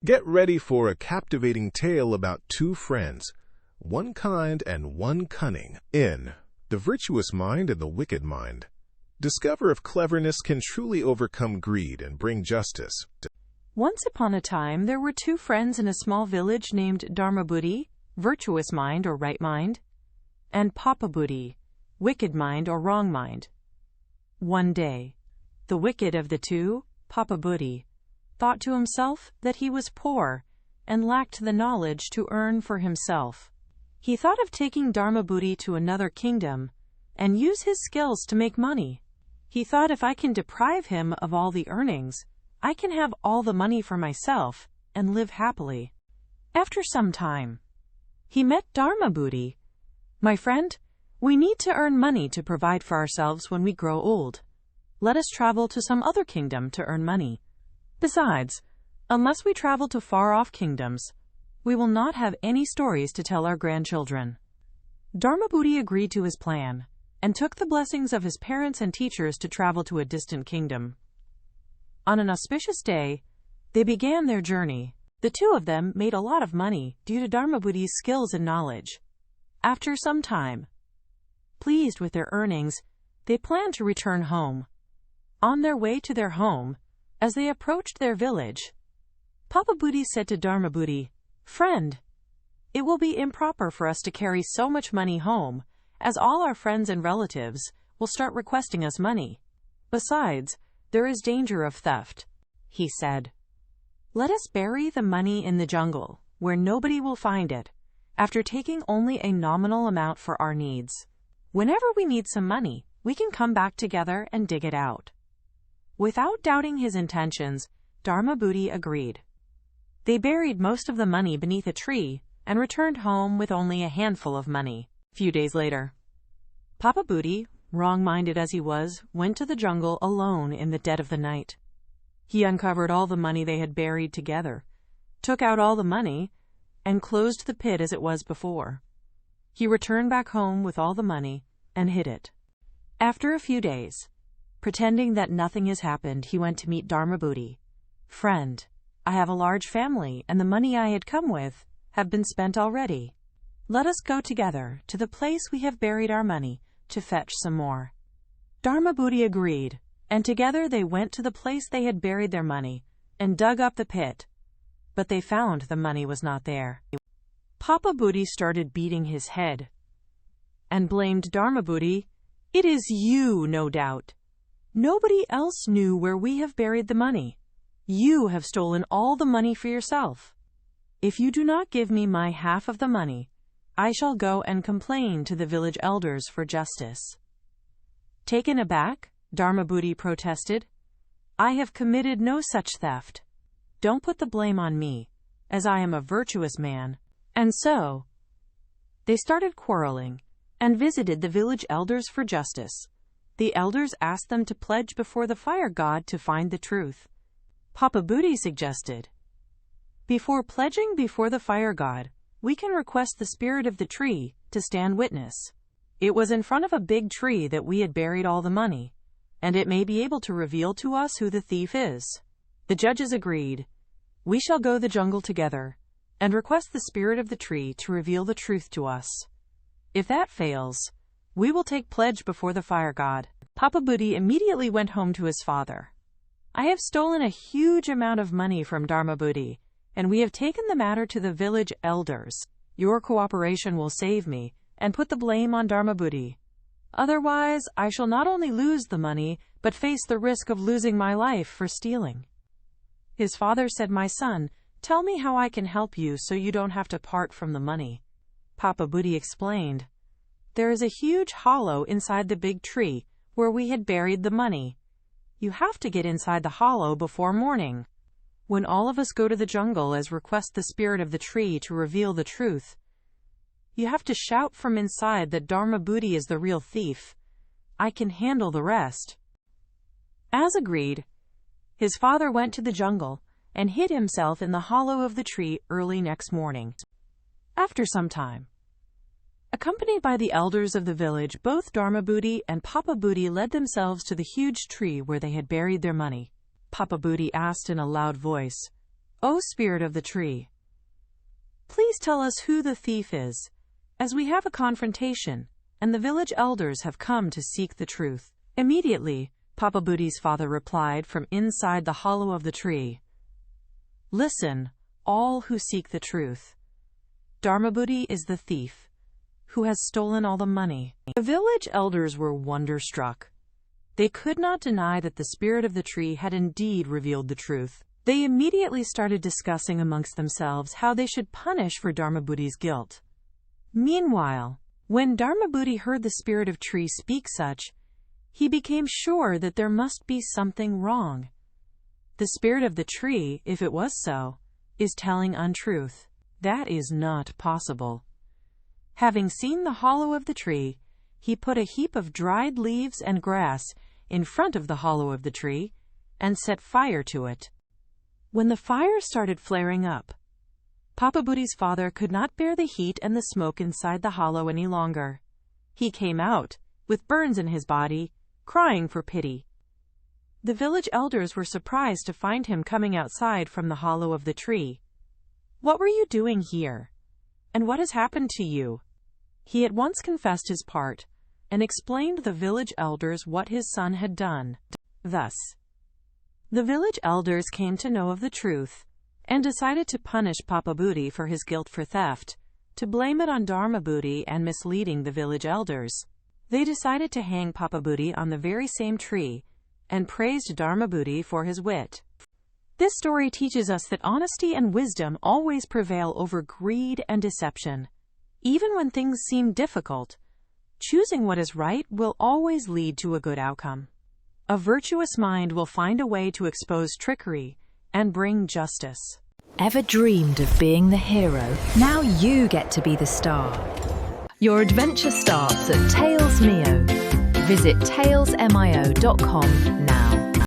Get ready for a captivating tale about two friends, one kind and one cunning, in The Virtuous Mind and the Wicked Mind. Discover if cleverness can truly overcome greed and bring justice. Once upon a time, there were two friends in a small village named Dharmabuddhi, Virtuous Mind or Right Mind, and Papabuddhi, Wicked Mind or Wrong Mind. One day, the wicked of the two, Papabuddhi, thought to himself that he was poor and lacked the knowledge to earn for himself. He thought of taking Dharmabuddhi to another kingdom and use his skills to make money. He thought, if I can deprive him of all the earnings, I can have all the money for myself and live happily. After some time, he met Dharmabuddhi. My friend, we need to earn money to provide for ourselves when we grow old. Let us travel to some other kingdom to earn money. Besides, unless we travel to far-off kingdoms, we will not have any stories to tell our grandchildren. Dharmabuddhi agreed to his plan and took the blessings of his parents and teachers to travel to a distant kingdom. On an auspicious day, they began their journey. The two of them made a lot of money due to Dharmabuddhi's skills and knowledge. After some time, pleased with their earnings, they planned to return home. On their way to their home, as they approached their village, Papabuddhi said to Dharmabuddhi, "Friend, it will be improper for us to carry so much money home, as all our friends and relatives will start requesting us money. Besides, there is danger of theft," he said. "Let us bury the money in the jungle, where nobody will find it, after taking only a nominal amount for our needs. Whenever we need some money, we can come back together and dig it out." Without doubting his intentions, Dharmabuddhi agreed. They buried most of the money beneath a tree and returned home with only a handful of money. A few days later, Papabuddhi, wrong-minded as he was, went to the jungle alone in the dead of the night. He uncovered all the money they had buried together, took out all the money, and closed the pit as it was before. He returned back home with all the money and hid it. After a few days, pretending that nothing has happened, he went to meet Dharmabuddhi. "Friend, I have a large family, and the money I had come with have been spent already. Let us go together to the place we have buried our money to fetch some more." Dharmabuddhi agreed, and together they went to the place they had buried their money and dug up the pit, but they found the money was not there. Papabuddhi started beating his head and blamed Dharmabuddhi. "It is you, no doubt. Nobody else knew where we have buried the money. You have stolen all the money for yourself. If you do not give me my half of the money, I shall go and complain to the village elders for justice." Taken aback, Dharmabuddhi protested, "I have committed no such theft. Don't put the blame on me, as I am a virtuous man." And so, they started quarreling and visited the village elders for justice. The elders asked them to pledge before the fire god to find the truth. Papabuddhi suggested, "Before pledging before the fire god, we can request the spirit of the tree to stand witness. It was in front of a big tree that we had buried all the money, and it may be able to reveal to us who the thief is." The judges agreed. "We shall go the jungle together and request the spirit of the tree to reveal the truth to us. If that fails, we will take pledge before the fire god." Papabuddhi immediately went home to his father. "I have stolen a huge amount of money from Dharmabuddhi, and we have taken the matter to the village elders. Your cooperation will save me and put the blame on Dharmabuddhi. Otherwise, I shall not only lose the money, but face the risk of losing my life for stealing." His father said, "My son, tell me how I can help you so you don't have to part from the money." Papabuddhi explained, "There is a huge hollow inside the big tree where we had buried the money. You have to get inside the hollow before morning. When all of us go to the jungle as request the spirit of the tree to reveal the truth, you have to shout from inside that Dharmabuddhi is the real thief. I can handle the rest." As agreed, his father went to the jungle and hid himself in the hollow of the tree early next morning. After some time, accompanied by the elders of the village, both Dharmabuddhi and Papabuddhi led themselves to the huge tree where they had buried their money. Papabuddhi asked in a loud voice, "O spirit of the tree, please tell us who the thief is, as we have a confrontation, and the village elders have come to seek the truth." Immediately, Papabuddhi's father replied from inside the hollow of the tree, "Listen, all who seek the truth. Dharmabuddhi is the thief, who has stolen all the money." The village elders were wonderstruck. They could not deny that the spirit of the tree had indeed revealed the truth. They immediately started discussing amongst themselves how they should punish for Dharmabuddhi's guilt. Meanwhile, when Dharmabuddhi heard the spirit of tree speak such, he became sure that there must be something wrong. The spirit of the tree, if it was so, is telling untruth. That is not possible. Having seen the hollow of the tree, he put a heap of dried leaves and grass in front of the hollow of the tree and set fire to it. When the fire started flaring up, Papabuddhi's father could not bear the heat and the smoke inside the hollow any longer. He came out, with burns in his body, crying for pity. The village elders were surprised to find him coming outside from the hollow of the tree. "What were you doing here? And what has happened to you?" He at once confessed his part, and explained to the village elders what his son had done. Thus, the village elders came to know of the truth, and decided to punish Papabuddhi for his guilt for theft, to blame it on Dharmabuddhi and misleading the village elders. They decided to hang Papabuddhi on the very same tree, and praised Dharmabuddhi for his wit. This story teaches us that honesty and wisdom always prevail over greed and deception. Even when things seem difficult, choosing what is right will always lead to a good outcome. A virtuous mind will find a way to expose trickery and bring justice. Ever dreamed of being the hero? Now you get to be the star. Your adventure starts at TalesMio. Visit talesmio.com now.